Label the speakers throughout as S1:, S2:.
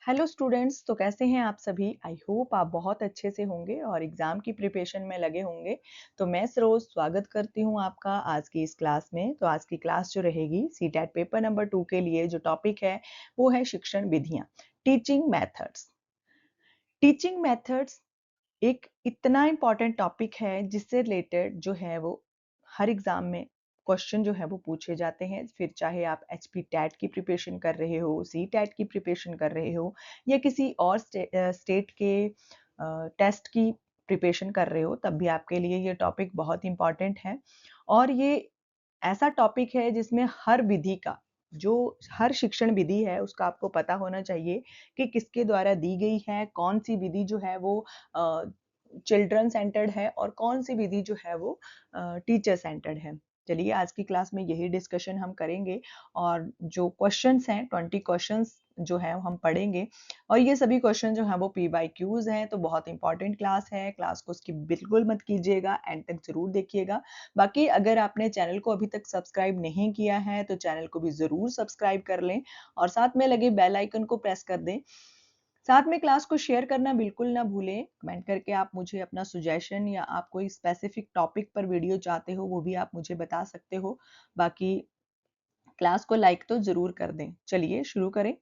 S1: Hello students, तो कैसे हैं आप सभी। आई होप आप बहुत अच्छे से होंगे और एग्जाम की प्रिपरेशन में लगे होंगे। तो मैं सरोज स्वागत करती हूं आपका आज की इस क्लास में। तो आज की क्लास जो रहेगी सीटेट पेपर नंबर 2 के लिए जो टॉपिक है वो है शिक्षण विधियां, टीचिंग मेथड्स। टीचिंग मेथड्स एक इतना इम्पॉर्टेंट टॉपिक है जिससे रिलेटेड जो है वो हर एग्जाम में क्वेश्चन जो है वो पूछे जाते हैं। फिर चाहे आप एचपी टैट की प्रिपरेशन कर रहे हो, सी टैट की प्रिपरेशन कर रहे हो या किसी और स्टेट के टेस्ट की प्रिपरेशन कर रहे हो, तब भी आपके लिए ये टॉपिक बहुत इम्पॉर्टेंट है। और ये ऐसा टॉपिक है जिसमें हर विधि का जो हर शिक्षण विधि है उसका आपको पता होना चाहिए कि किसके द्वारा दी गई है, कौन सी विधि जो है वो चिल्ड्रन सेंटर्ड है और कौन सी विधि जो है वो टीचर सेंटर्ड है। चलिए आज की क्लास में यही डिस्कशन हम करेंगे और जो क्वेश्चंस हैं 20 क्वेश्चंस जो है हम पढ़ेंगे। और ये सभी क्वेश्चन जो हैं वो पी बाई क्यूज हैं, तो बहुत इंपॉर्टेंट क्लास है। क्लास को स्किप बिल्कुल मत कीजिएगा, एंड तक जरूर देखिएगा। बाकी अगर आपने चैनल को अभी तक सब्सक्राइब नहीं किया है तो चैनल को भी जरूर सब्सक्राइब कर लें और साथ में लगे बेल आइकन को प्रेस कर दें। साथ में क्लास को शेयर करना बिल्कुल ना भूलें। कमेंट करके आप मुझे अपना सुजेशन या आप कोई स्पेसिफिक टॉपिक पर वीडियो चाहते हो वो भी आप मुझे बता सकते हो। बाकी क्लास को लाइक तो जरूर कर दें। चलिए शुरू करें।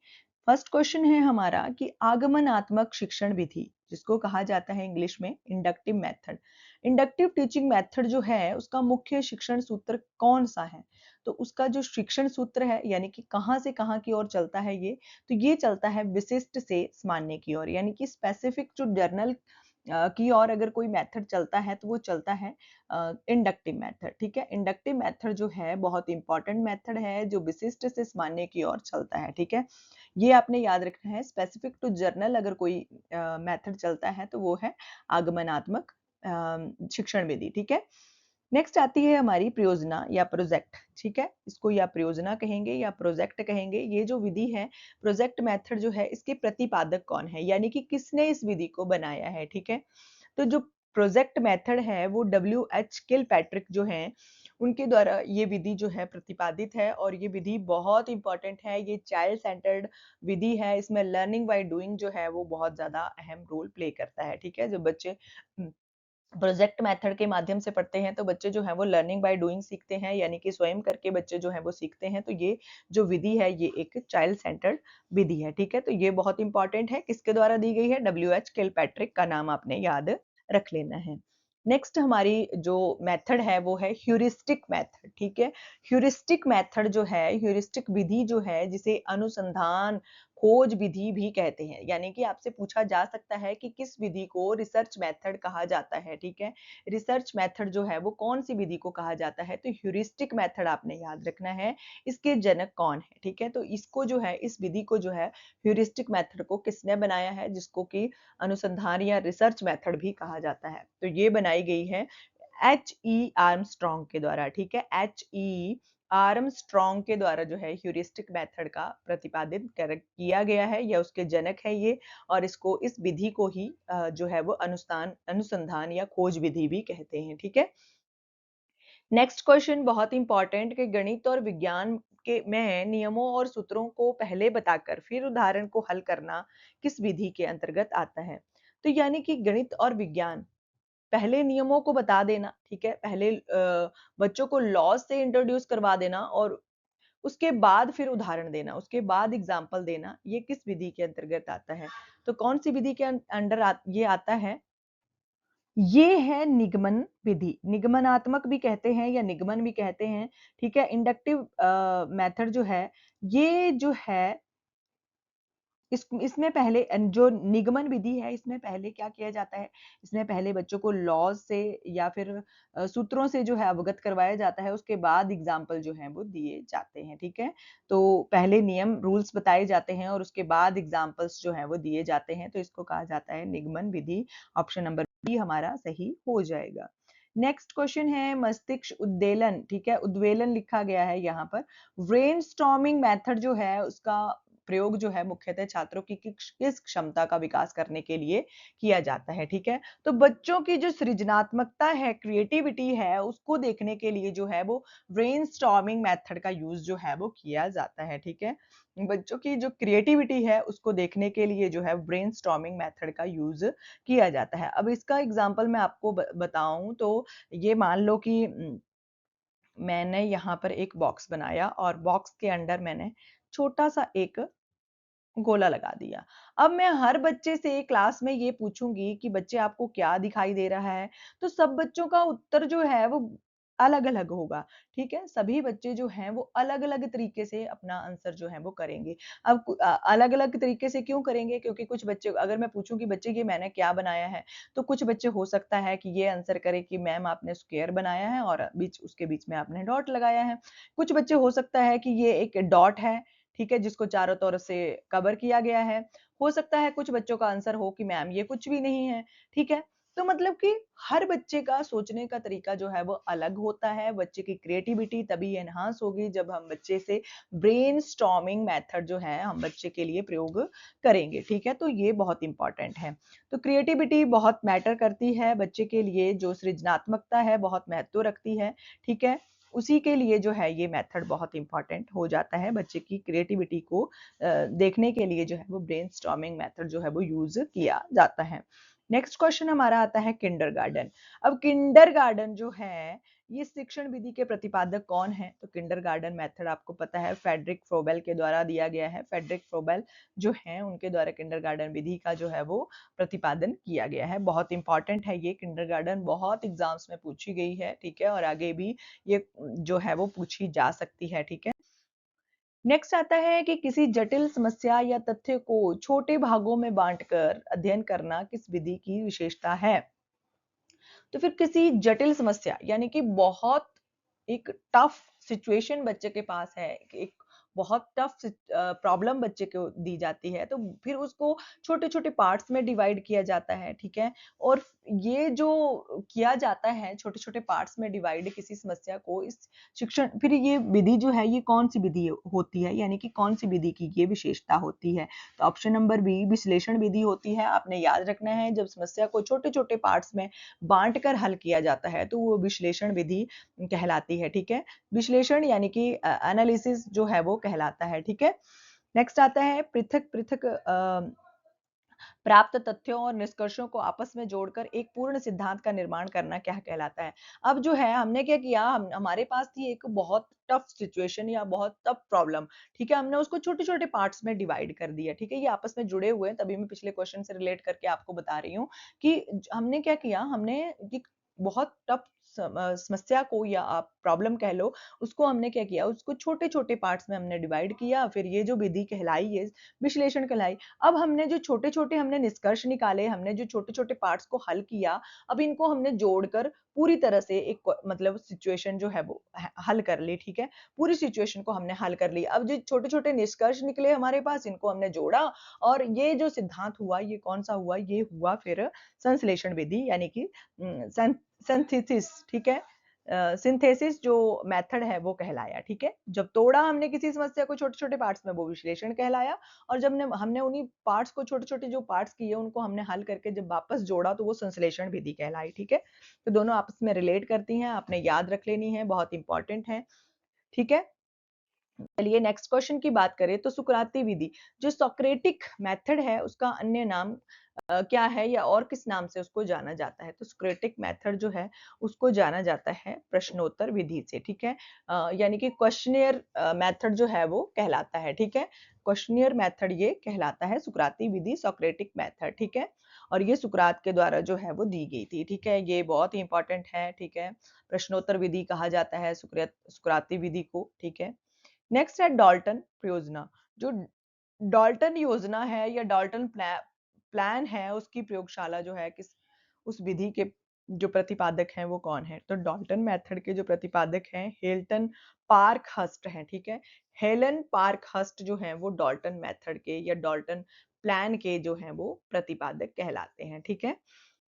S1: फर्स्ट क्वेश्चन है हमारा कि आगमनात्मक शिक्षण विधि, जिसको कहा जाता है इंग्लिश में inductive method, inductive teaching method जो है उसका मुख्य शिक्षण सूत्र कौन सा है। तो उसका जो शिक्षण सूत्र है यानी कि कहाँ से कहाँ की ओर चलता है ये, तो ये चलता है विशिष्ट से सामान्य की ओर, यानी कि स्पेसिफिक जो जर्नल की ओर अगर कोई मेथड चलता है तो वो चलता है इंडक्टिव मेथड। ठीक है, इंडक्टिव मेथड जो है बहुत इंपॉर्टेंट मेथड है जो विशिष्ट से सामान्य की ओर चलता है। ठीक है, ये आपने याद रखना है। स्पेसिफिक टू जर्नल अगर कोई मेथड चलता है तो वो है आगमनात्मक शिक्षण विधि। ठीक है, नेक्स्ट आती है हमारी प्रयोजना या प्रोजेक्ट। ठीक है, इसको या प्रयोजना कहेंगे या प्रोजेक्ट कहेंगे। ये जो विधि है प्रोजेक्ट मेथड जो है इसके प्रतिपादक कौन है, यानी कि किसने इस विधि को बनाया है। ठीक है, तो जो प्रोजेक्ट मेथड है वो W.H. किलपैट्रिक जो हैं उनके द्वारा ये विधि जो है प्रतिपादित है और ये विधि बहुत इंपॉर्टेंट है। ये चाइल्ड सेंटर्ड विधि है। इसमें लर्निंग बाय डूइंग जो है वो बहुत ज्यादा अहम रोल प्ले करता है। ठीक है, जो बच्चे प्रोजेक्ट मेथड के माध्यम से पढ़ते हैं तो बच्चे जो हैं वो लर्निंग बाय डूइंग सीखते हैं, यानी कि स्वयं करके बच्चे जो हैं वो सीखते हैं। तो ये जो विधि है ये एक चाइल्ड सेंटर्ड विधि है। ठीक है, तो ये बहुत इंपॉर्टेंट है। किसके द्वारा दी गई है? W.H. किलपैट्रिक का नाम आपने याद रख लेना है। नेक्स्ट हमारी जो मेथड है वो है ह्यूरिस्टिक मेथड। ठीक है, ह्यूरिस्टिक मेथड जो है, ह्यूरिस्टिक विधि जो है जिसे अनुसंधान खोज विधि भी कहते हैं, यानी कि आपसे पूछा जा सकता है कि किस विधि को रिसर्च मेथड कहा जाता है। ठीक है, रिसर्च मेथड जो है वो कौन सी विधि को कहा जाता है, तो ह्यूरिस्टिक मेथड आपने याद रखना है। इसके जनक कौन है? ठीक है, तो इसको जो है इस विधि को जो है ह्यूरिस्टिक मेथड को किसने बनाया है, जिसको कि अनुसंधान या रिसर्च मेथड भी कहा जाता है, तो ये बनाई गई है H.E. आर्मस्ट्रॉन्ग के द्वारा। ठीक है, H.E. आर्मस्ट्रॉन्ग के द्वारा जो है ह्यूरिस्टिक मेथड का प्रतिपादित किया गया है, या उसके जनक है ये। और इसको इस विधि को ही जो है वो अनुसंधान या खोज विधि भी कहते हैं। ठीक है, नेक्स्ट क्वेश्चन बहुत इंपॉर्टेंट कि गणित और विज्ञान के में नियमों और सूत्रों को पहले बताकर फिर उदाहरण को हल करना किस विधि के अंतर्गत आता है। तो यानी कि गणित और विज्ञान पहले नियमों को बता देना। ठीक है, पहले बच्चों को लॉज से इंट्रोड्यूस करवा देना और उसके बाद फिर उदाहरण देना, उसके बाद एग्जाम्पल देना, ये किस विधि के अंतर्गत आता है। तो कौन सी विधि के अंडर ये आता है? ये है निगमन विधि। निगमनात्मक भी कहते हैं या निगमन भी कहते हैं। ठीक है, इंडक्टिव मेथड जो है ये जो है इसमें पहले जो निगमन विधि है इसमें पहले क्या किया जाता है, इसमें पहले बच्चों को लॉज से या फिर सूत्रों से जो है अवगत करवाया जाता है, उसके बाद एग्जाम्पल जो है वो दिए जाते हैं। ठीक है, तो पहले नियम रूल्स बताए जाते हैं और उसके बाद एग्जाम्पल्स जो है वो दिए जाते हैं, तो इसको कहा जाता है निगमन विधि। ऑप्शन नंबर बी हमारा सही हो जाएगा। नेक्स्ट क्वेश्चन है मस्तिष्क उद्वेलन। ठीक है, उद्वेलन लिखा गया है यहाँ पर। ब्रेनस्टॉर्मिंग मेथड जो है उसका प्रयोग जो है मुख्यतः छात्रों की किस क्षमता का विकास करने के लिए किया जाता है, ठीक है? तो बच्चों की जो सृजनात्मकता है, क्रिएटिविटी है, उसको देखने के लिए जो है वो ब्रेनस्टॉर्मिंग मेथड का यूज़ जो है वो किया जाता है, ठीक है? बच्चों की जो क्रिएटिविटी है उसको देखने के लिए जो है ब्रेनस्टॉर्मिंग मेथड का यूज़ किया जाता है। अब इसका एग्ज़ाम्पल मैं आपको बताऊँ तो ये मान लो कि मैंने यहाँ पर एक बॉक्स बनाया और बॉक्स के अंदर मैंने छोटा-सा एक गोला लगा दिया। अब मैं हर बच्चे से क्लास में ये पूछूँगी कि बच्चे आपको क्या दिखाई दे रहा है? तो सब बच्चों का उत्तर जो है वो अलग-अलग होगा, ठीक है? सभी बच्चे जो हैं वो अलग-अलग तरीके से अपना आंसर जो है वो करेंगे। अब अलग-अलग तरीके से क्यों करेंगे? क्योंकि कुछ बच्चे अगर मैं पूछूँ कि बच्चे ये मैंने क्या बनाया है? तो कुछ बच्चे हो सकता है कि ये आंसर करें कि मैम आपने स्क्वायर बनाया है और उसके बीच में आपने डॉट लगाया है। कुछ बच्चे हो सकता है कि ये एक डॉट है, ठीक है, जिसको चारों तरफ से कवर किया गया है। हो सकता है कुछ बच्चों का आंसर हो कि मैम ये कुछ भी नहीं है, ठीक है? तो मतलब कि हर बच्चे का सोचने का तरीका जो है वो अलग होता है, बच्चे की क्रिएटिविटी तभी एनहांस होगी जब हम बच्चे से ब्रेनस्टॉर्मिंग मेथड जो है हम बच्चे के लिए प्रयोग करेंगे, ठीक है? तो ये बहुत इम्पोर्टेंट है। तो क्रिएटिविटी बहुत मैटर करती है बच्चे के लिए, जो सृजनात्मकता है बहुत महत्व रखती है, ठीक है? उसी के लिए जो है ये मेथड बहुत इम्पोर्टेंट हो जाता है बच्चे की क्रिएटिविटी को देखने के लिए जो है वो ब्रेनस्टॉर्मिंग मेथड जो है वो यूज़ किया जाता है। नेक्स्ट क्वेश्चन हमारा आता है किंडरगार्टन। अब किंडरगार्टन जो है ये शिक्षण विधि के प्रतिपादक कौन है? तो किंडरगार्टन मेथड आपको पता है फ्रेडरिक फ्रोबेल के द्वारा दिया गया है। फ्रेडरिक फ्रोबेल जो हैं उनके द्वारा किंडरगार्टन विधि का जो है वो प्रतिपादन किया गया है। बहुत इंपॉर्टेंट है ये किंडरगार्टन, बहुत एग्जाम्स में पूछी गई है, ठीक है? और आगे भी ये जो है वो पूछी जा सकती है, ठीक है? नेक्स्ट आता है कि किसी जटिल समस्या या तथ्य को छोटे भागों में बांटकर अध्ययन करना किस विधि की विशेषता है? तो फिर किसी जटिल समस्या यानी कि बहुत एक टफ सिचुएशन बच्चे के पास है, एक बहुत टफ प्रॉब्लम बच्चे को दी जाती है, तो फिर उसको छोटे-छोटे पार्ट्स में डिवाइड किया जाता है, ठीक है? और ये जो किया जाता है छोटे-छोटे पार्ट्स में डिवाइड किसी समस्या को, इस शिक्षण फिर ये विधि जो है ये कौन-सी विधि होती है, यानी कि कौन-सी विधि की ये विशेषता होती है? तो ऑप्शन नंबर बी विश्लेषण विधि होती है। आपने याद रखना है जब समस्या को छोटे-छोटे पार्ट्स में बाँट कर हल किया जाता है, तो वो विश्लेषण विधि कहलाती है, ठीक है? विश्लेषण यानी कि एनालिसिस जो है वो कहलाता है, ठीक है? नेक्स्ट आता है पृथक-पृथक प्राप्त तथ्यों और निष्कर्षों को आपस में जोड़कर एक पूर्ण सिद्धांत का निर्माण करना क्या कहलाता है? अब जो है हमने क्या किया, हम हमारे पास थी एक बहुत टफ सिचुएशन या बहुत टफ प्रॉब्लम, ठीक है? हमने उसको छोटे-छोटे पार्ट्स में डिवाइड कर दिया, ठीक है? ये आपस में जुड़े हुए हैं, तभी मैं पिछले क्वेश्चन से रिलेट करके आपको बता रही हूँ कि हमने क्या किया, हमने एक बहुत टफ समस्या को या आप प्रॉब्लम कह लो, उसको हमने क्या किया, उसको छोटे-छोटे पार्ट्स में हमने डिवाइड किया, फिर ये जो विधि कहलाई ये विश्लेषण कहलाई। अब हमने जो छोटे-छोटे हमने निष्कर्ष निकाले, हमने जो छोटे-छोटे पार्ट्स को हल किया, अब इनको हमने जोड़कर पूरी तरह से एक मतलब सिचुएशन जो है वो हल कर ली, ठीक है? पूरी सिचुएशन को हमने हल कर लिया। अब जो छोटे-छोटे निष्कर्ष निकले हमारे पास, इनको हमने जोड़ा और ये जो सिद्धांत हुआ, ये कौन-सा हुआ? ये हुआ फिर संश्लेषण विधि यानी कि सिंथेसिस, ठीक है? सिंथेसिस जो मेथड है वो कहलाया, ठीक है? जब तोड़ा हमने किसी समस्या को छोटे-छोटे पार्ट्स में वो विश्लेषण कहलाया और जब ने हमने उन्हीं पार्ट्स को छोटे-छोटे जो पार्ट्स किए उनको हमने हल करके जब वापस जोड़ा तो वो संश्लेषण विधि कहलाई, ठीक है? तो दोनों आपस में रिलेट करती हैं, आपने याद रख लेनी है, बहुत इंपॉर्टेंट है, ठीक है? चलिए नेक्स्ट क्वेश्चन की बात करें तो सुकराती विधि, जो सोक्रेटिक मेथड है उसका अन्य नाम क्या है या और किस नाम से उसको जाना जाता है? तो सुक्रेटिक मेथड जो है उसको जाना जाता है प्रश्नोत्तर विधि से, ठीक है? यानी कि क्वेश्चनियर मेथड जो है वो कहलाता है, ठीक है? क्वेश्चनियर मेथड ये कहलाता है, सुकराती विधि सोक्रेटिक मेथड, ठीक है? और ये सुकरात के द्वारा जो है वो दी गई थी, ठीक है? ये बहुत ही इंपॉर्टेंट है, ठीक है? प्रश्नोत्तर विधि कहा जाता है सुकराती विधि को, ठीक है? नेक्स्ट है डाल्टन योजना। जो डाल्टन योजना है या डाल्टन प्लान है उसकी प्रयोगशाला जो है किस उस विधि के जो प्रतिपादक हैं वो कौन है? तो डाल्टन मेथड के जो प्रतिपादक हैं हेल्टन पार्क हस्ट हैं, ठीक है? हेलन पार्क हस्ट जो हैं वो डाल्टन मेथड के या डाल्टन प्लान के जो हैं वो प्रतिपादक कहलाते हैं, ठीक है?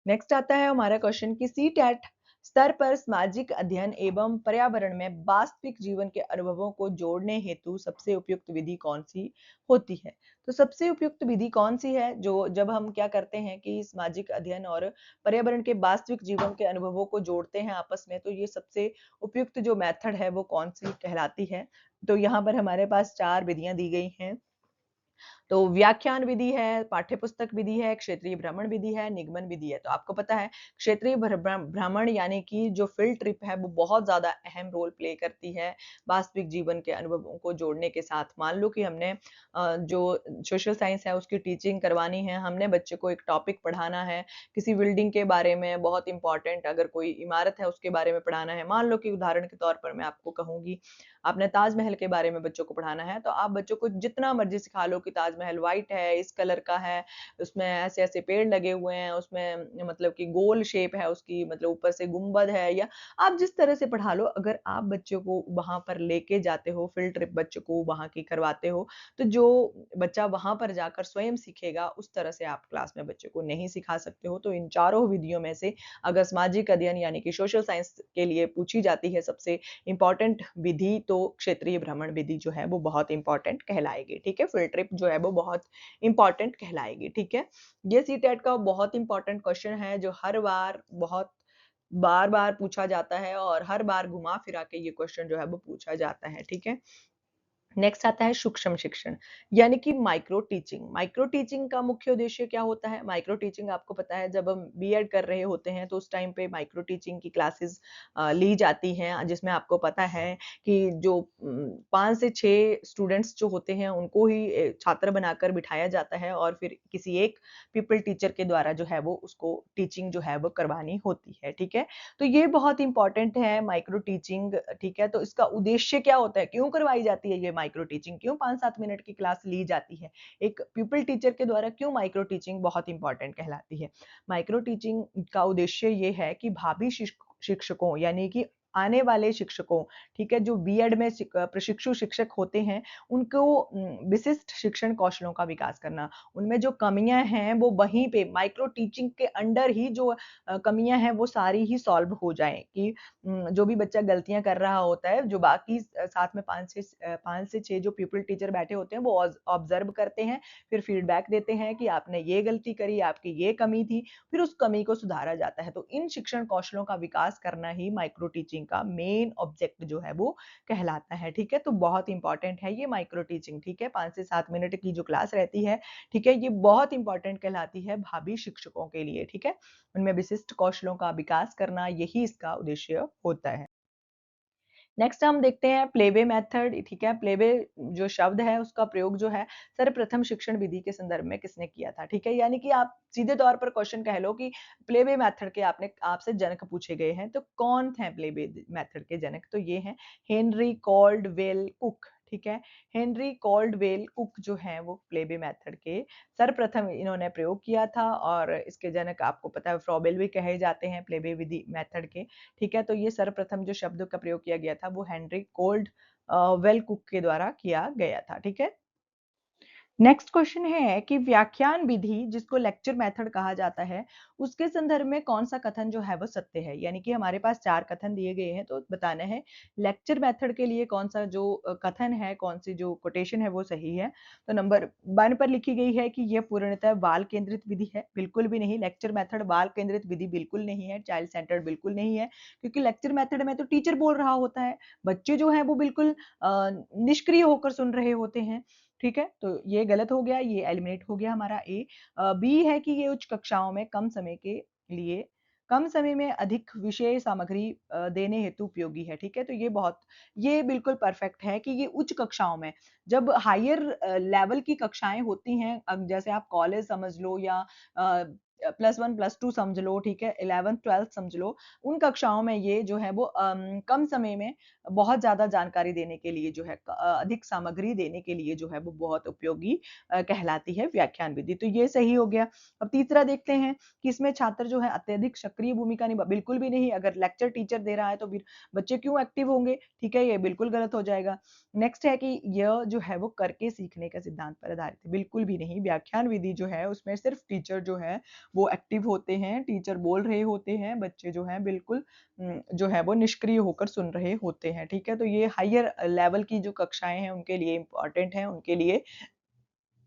S1: नेक्स्ट आता है हमारा क्वेश्चन कि सीटेट स्तर पर सामाजिक अध्ययन एवं पर्यावरण में वास्तविक जीवन के अनुभवों को जोड़ने हेतु सबसे उपयुक्त विधि कौन सी होती है? तो सबसे उपयुक्त विधि कौन सी है जो जब हम क्या करते हैं कि सामाजिक अध्ययन और पर्यावरण के वास्तविक जीवन के अनुभवों को जोड़ते हैं आपस में, तो ये सबसे उपयुक्त जो मेथड है वो कौन सी कहलाती है? तो यहाँ पर हमारे पास 4 विधियाँ दी गई हैं। तो व्याख्यान विधि है, पाठ्यपुस्तक विधि है, क्षेत्रीय भ्रमण विधि है, निगमन विधि है। तो आपको पता है क्षेत्रीय भ्रमण यानी कि जो फील्ड ट्रिप है वो बहुत ज़्यादा अहम रोल प्ले करती है वास्तविक जीवन के अनुभवों को जोड़ने के साथ। मान लो कि हमने जो सोशल साइंस है उसकी टीचिंग करवानी है, हमने बच्चे को एक टॉपिक पढ़ाना है, किसी बिल्डिंग के बारे में बहुत इम्पोर्टेंट अगर कोई इमारत है उसके बारे में पढ़ाना है। मान लो कि उदाहरण के तौर पर मैं आपको कहूँगी, आपने ताजमहल के बारे में बच्चों को पढ़ाना है, तो आप बच्चों को जितना मर्ज़ी सिखा लो कि ताजमहल व्हाइट है, इस कलर का है, उसमें ऐसे-ऐसे पेड़ लगे हुए हैं, उसमें मतलब कि गोल शेप है उसकी, मतलब ऊपर से गुंबद है, या आप जिस तरह से पढ़ा लो, अगर आप बच्चों को वहाँ पर लेके जाते हो, फील्ड ट्रिप बच्चों को वहाँ की करवाते हो, तो जो बच्चा वहाँ पर जाकर स्वयं सीखेगा, उस तरह से आप क्लास में बच्चे को नहीं सिखा सकते हो। तो इन चारों विधियों में से अगर सामाजिक अध्ययन यानी कि सोशल साइंस के लिए पूछी जाती है सबसे इम्पोर्टेंट विधि, तो क्षेत्रीय भ्रमण विधि जो है वो बहुत इम्पोर्टेंट कहलाएगी, ठीक है? फील्ड ट्रिप जो है वो बहुत इम्पोर्टेंट कहलाएगी, ठीक है? ये सीटेट का बहुत इम्पोर्टेंट क्वेश्चन है जो हर बार बहुत बार-बार पूछा जाता है और हर बार घुमा-फिरा के ये क्वेश्चन जो है वो पूछा जाता है, ठीक है? नेक्स्ट आता है सूक्ष्म शिक्षण, यानी कि माइक्रो टीचिंग। माइक्रो टीचिंग का मुख्य उद्देश्य क्या होता है? माइक्रो टीचिंग आपको पता है जब हम बीएड कर रहे होते हैं तो उस टाइम पे माइक्रो टीचिंग की क्लासेस ली जाती हैं, जिसमें आपको पता है कि जो 5 से 6 स्टूडेंट्स जो होते हैं उनको ही छात्र बनाकर बिठाया जाता है और फिर किसी एक पीपल टीचर के द्वारा जो है वो उसको टीचिंग जो है वो करवानी होती है, ठीक है? तो ये बहुत इम्पोर्टेंट है माइक्रो टीचिंग, ठीक है? तो इसका उद्देश्य क्या होता है? क्यों करवाई जाती है ये माइक्रो टीचिंग? क्यों 5-7 मिनट की क्लास ली जाती है? एक प्यूपिल टीचर के द्वारा क्यों माइक्रो टीचिंग बहुत इम्पोर्टेंट कहलाती है? माइक्रो टीचिंग का उद्देश्य ये है कि भावी शिक्षकों यानी कि आने वाले शिक्षकों, ठीक है? जो बीएड में प्रशिक्षु शिक्षक होते हैं, उनको विशिष्ट शिक्षण कौशलों का विकास करना। उनमें जो कमियाँ हैं, वो वहीं पे माइक्रो टीचिंग के अंडर ही जो कमियाँ हैं वो सारी ही सॉल्व हो जाएँ कि जो भी बच्चा गलतियाँ कर रहा होता है, जो बाकी साथ में 5 से 6 जो पीपल टीचर बैठे होते हैं, वो ऑब्ज़र्व करते हैं, फिर फीडबैक देते हैं कि आपने ये गलती करी, आपकी ये कमी थी, फिर उस कमी को सुधारा जाता है। तो इन शिक्षण कौशलों का विकास करना ही माइक्रो टीचिंग का मेन ऑब्जेक्ट जो है वो कहलाता है, ठीक है? तो बहुत इम्पोर्टेंट है ये माइक्रो टीचिंग, ठीक है? 5 से 7 मिनट की जो क्लास रहती है, ठीक है? ये बहुत इम्पोर्टेंट कहलाती है भावी शिक्षकों के लिए, ठीक है? उनमें विशिष्ट कौशलों का विकास करना यही इसका उद्देश्य होता है। नेक्स्ट हम देखते हैं प्लेबे मेथड, ठीक है? प्लेबे जो शब्द है उसका प्रयोग जो है सर्वप्रथम शिक्षण विधि के संदर्भ में किसने किया था, ठीक है? यानी कि आप सीधे तौर पर क्वेश्चन कह लो कि प्लेबे मेथड के आपने आपसे जनक पूछे गए हैं, तो कौन थे प्लेबे मेथड के जनक? तो ये हैं हेनरी कॉल्डवेल कुक, ठीक है? हेनरी कॉल्डवेल कुक जो हैं वो प्लेबे मेथड के सर्वप्रथम इन्होंने प्रयोग किया था और इसके जनक आपको पता है फ्रॉबेल भी कहे जाते हैं प्लेबे विधि मेथड के, ठीक है? तो ये सर्वप्रथम जो शब्द का प्रयोग किया गया था वो हेनरी वेल कुक के द्वारा किया गया था, ठीक है? नेक्स्ट क्वेश्चन है कि व्याख्यान विधि जिसको लेक्चर मेथड कहा जाता है, उसके संदर्भ में कौन-सा कथन जो है वो सत्य है? यानी कि हमारे पास 4 कथन दिए गए हैं तो बताना है लेक्चर मेथड के लिए कौन-सा जो कथन है, कौन-सी जो कोटेशन है वो सही है। तो नंबर 1 पर लिखी गई है कि यह पूर्णतः बाल केंद्रित विधि है, बिल्कुल भी नहीं, लेक्चर मेथड बाल केंद्रित विधि बिल्कुल नहीं है, चाइल्ड सेंटर्ड बिल्कुल नहीं है, क्योंकि लेक्चर मेथड में तो टीचर बोल रहा होता है, बच्चे जो हैं वो बिल्कुल निष्क्रिय होकर सुन रहे होते हैं। ठीक है? तो ये गलत हो गया, ये एलिमिनेट हो गया हमारा ए। बी है कि ये उच्च कक्षाओं में कम समय के लिए कम समय में अधिक विषय सामग्री देने हेतु उपयोगी है, ठीक है? तो ये बिल्कुल परफेक्ट है कि ये उच्च कक्षाओं में जब हायर लेवल की कक्षाएँ होती हैं, अब जैसे आप कॉलेज समझ लो या प्लस 1 प्लस 2 समझ लो, ठीक है? 11th-12th समझ लो, उन कक्षाओं में ये जो है वो कम समय में बहुत ज़्यादा जानकारी देने के लिए जो है अधिक सामग्री देने के लिए जो है वो बहुत उपयोगी कहलाती है व्याख्यान विधि। तो ये सही हो गया। अब तीसरा देखते हैं कि इसमें छात्र जो है अत्यधिक सक्रिय भूमिका बिल्कुल भी नहीं, अगर लेक्चर टीचर दे रहा है तो फिर बच्चे क्यों एक्टिव होंगे? ठीक है, ये बिल्कुल गलत हो जाएगा। नेक्स्ट है कि यह जो है वो करके सीखने के सिद्धांत पर आधारित है, बिल्कुल भी नहीं। व्याख्यान विधि जो है उसमें सिर्फ टीचर जो है वो एक्टिव होते हैं, टीचर बोल रहे होते हैं, बच्चे जो हैं बिल्कुल जो है वो निष्क्रिय होकर सुन रहे होते हैं, ठीक है? तो ये हायर लेवल की जो कक्षाएँ हैं उनके लिए इम्पोर्टेंट है, उनके लिए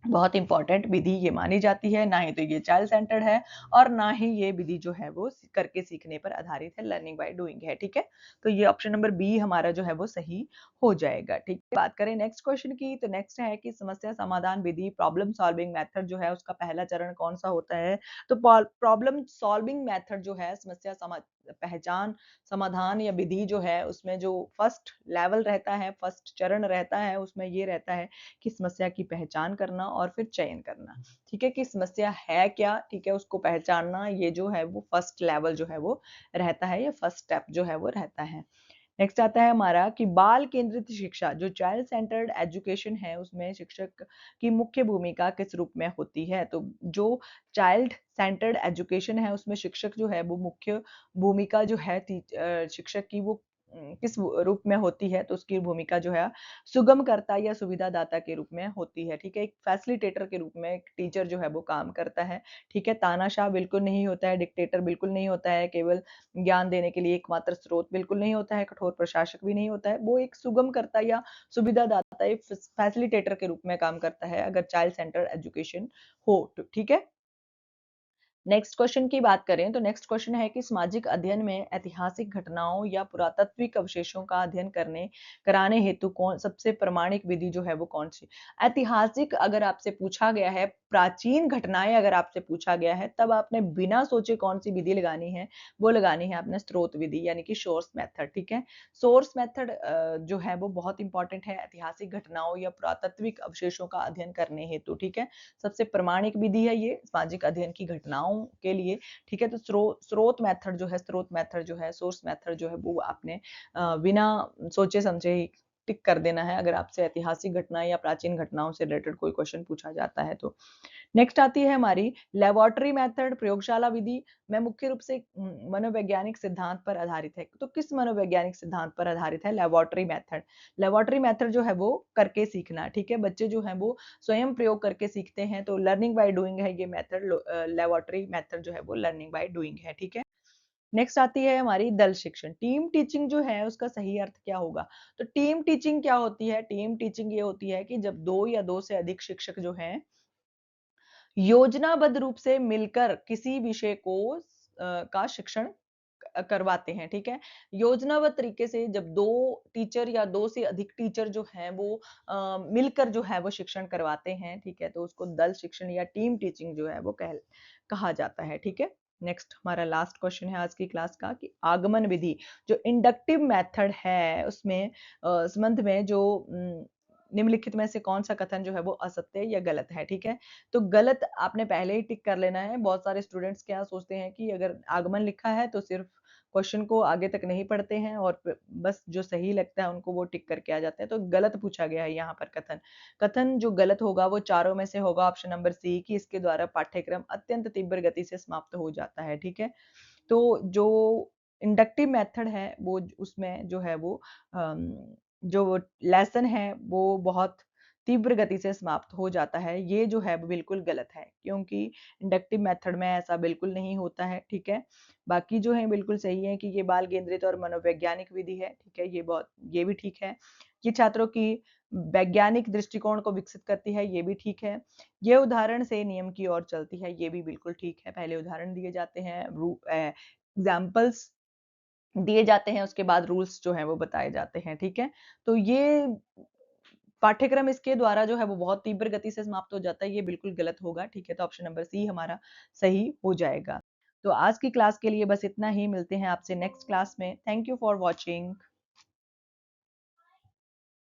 S1: बहुत इम्पोर्टेंट विधि ये मानी जाती है, ना ही तो ये चाइल्ड सेंटर्ड है और ना ही ये विधि जो है वो करके सीखने पर आधारित है, लर्निंग बाय डूइंग है, ठीक है? तो ये ऑप्शन नंबर बी हमारा जो है वो सही हो जाएगा, ठीक है? बात करें नेक्स्ट क्वेश्चन की, तो नेक्स्ट है कि समस्या समाधान विधि प्रॉब्लम सॉल्विंग मेथड जो है उसका पहला चरण कौन-सा होता है? तो प्रॉब्लम सॉल्विंग मेथड जो है समस्या पहचान, समाधान या विधि जो है उसमें जो फर्स्ट लेवल रहता है, फर्स्ट चरण रहता है, उसमें ये रहता है कि समस्या की पहचान करना और फिर चयन करना, ठीक है? कि समस्या है क्या, ठीक है? उसको पहचानना ये जो है वो फर्स्ट लेवल जो है वो रहता है या फर्स्ट स्टेप जो है वो रहता है। नेक्स्ट आता है हमारा कि बाल केंद्रित शिक्षा जो चाइल्ड सेंटर्ड एजुकेशन है उसमें शिक्षक की मुख्य भूमिका किस रूप में होती है? तो जो चाइल्ड सेंटर्ड एजुकेशन है उसमें शिक्षक जो है वो मुख्य भूमिका जो है शिक्षक की वो किस रूप में होती है? तो उसकी भूमिका जो है सुगमकर्ता या सुविधादाता के रूप में होती है, ठीक है? एक फैसिलिटेटर के रूप में एक टीचर जो है वो काम करता है, ठीक है? तानाशाह बिल्कुल नहीं होता है, डिक्टेटर बिल्कुल नहीं होता है, केवल ज्ञान देने के लिए एकमात्र स्रोत बिल्कुल नहीं होता है, कठोर प्रशासक भी नहीं होता है, वो एक सुगमकर्ता या सुविधादाता, एक फैसिलिटेटर के रूप में काम करता है, अगर चाइल्ड सेंटर्ड एजुकेशन हो तो, ठीक है? नेक्स्ट क्वेश्चन की बात करें तो नेक्स्ट क्वेश्चन है कि सामाजिक अध्ययन में ऐतिहासिक घटनाओं या पुरातात्विक अवशेषों का अध्ययन करने कराने हेतु कौन सबसे प्रामाणिक विधि जो है वो कौन सी? ऐतिहासिक अगर आपसे पूछा गया है, प्राचीन घटनाएं अगर आपसे पूछा गया है, तब आपने बिना सोचे कौन सी विधि लगानी है? वो लगानी है आपने स्रोत विधि यानी कि सोर्स मेथड, ठीक है? सोर्स मेथड जो है वो बहुत इंपॉर्टेंट है ऐतिहासिक घटनाओं या पुरातात्विक अवशेषों का अध्ययन करने हेतु, ठीक है? सबसे प्रामाणिक विधि है ये सामाजिक अध्ययन की घटनाओं के लिए, ठीक है? तो स्रोत मेथड जो है, सोर्स मेथड जो है वो आपने बिना सोचे समझे ही टिक कर देना है अगर आपसे ऐतिहासिक घटना या प्राचीन घटनाओं से रिलेटेड कोई क्वेश्चन पूछा जाता है तो। नेक्स्ट आती है हमारी लैबोरेटरी मेथड प्रयोगशाला विधि में मुख्य रूप से मनोवैज्ञानिक सिद्धांत पर आधारित है। तो किस मनोवैज्ञानिक सिद्धांत पर आधारित है लैबोरेटरी मेथड? लैबोरेटरी मेथड जो है वो करके सीखना, ठीक है? बच्चे जो हैं वो स्वयं प्रयोग करके सीखते हैं तो लर्निंग बाय डूइंग है ये मेथड लैबोरेटरी मेथड जो है वो लर्निंग बाय डूइंग है, ठीक है? नेक्स्ट आती है हमारी दल शिक्षण। टीम टीचिंग जो है उसका सही अर्थ क्या होगा? तो टीम टीचिंग क्या होती है? टीम टीचिंग ये होती है कि जब 2 या 2 से अधिक शिक्षक जो हैं योजनाबद्ध रूप से मिलकर किसी विषय को का शिक्षण करवाते हैं, ठीक है? योजनाबद्ध तरीके से जब 2 टीचर या 2 से अधिक टीचर जो हैं वो मिलकर जो है वो शिक्षण करवाते हैं, ठीक है? तो उसको दल शिक्षण या टीम टीचिंग जो है वो कहा जाता है, ठीक है? नेक्स्ट हमारा लास्ट क्वेश्चन है आज की क्लास का कि आगमन विधि जो इंडक्टिव मेथड है उसमें संबंध में जो निम्नलिखित में से कौन-सा कथन जो है वो असत्य या गलत है, ठीक है? तो गलत आपने पहले ही टिक कर लेना है। बहुत सारे स्टूडेंट्स क्या सोचते हैं कि अगर आगमन लिखा है तो सिर्फ क्वेश्चन को आगे तक नहीं पढ़ते हैं और बस जो सही लगता है उनको वो टिक करके आ जाते हैं। तो गलत पूछा गया है यहाँ पर कथन। कथन जो गलत होगा वो चारों में से होगा ऑप्शन नंबर सी कि इसके द्वारा पाठ्यक्रम अत्यंत तीव्र गति से समाप्त हो जाता है, ठीक है? तो जो इंडक्टिव मेथड है वो उसमें जो है वो जो लेसन है वो बहुत तीव्र गति से समाप्त हो जाता है। ये जो है वो बिल्कुल गलत है क्योंकि इंडक्टिव मेथड में ऐसा बिल्कुल नहीं होता है, ठीक है? बाकी जो है बिल्कुल सही है कि ये बाल केंद्रित और मनोवैज्ञानिक विधि है, ठीक है? ये भी ठीक है। ये छात्रों की वैज्ञानिक दृष्टिकोण को विकसित करती है, ये भी ठीक है। ये उदाहरण से नियम की ओर चलती है, ये भी बिल्कुल ठीक है। पहले उदाहरण दिए जाते हैं, एग्ज़ाम्पल्स दिए जाते हैं, उसके बाद रूल्स जो हैं वो बताए जाते हैं, ठीक है? तो ये पाठ्यक्रम इसके द्वारा जो है वो बहुत तीव्र गति से समाप्त हो जाता है, ये बिल्कुल गलत होगा, ठीक है? तो ऑप्शन नंबर सी हमारा सही हो जाएगा। तो आज की क्लास के लिए बस इतना ही, मिलते हैं आपसे नेक्स्ट क्लास में। Thank you for watching.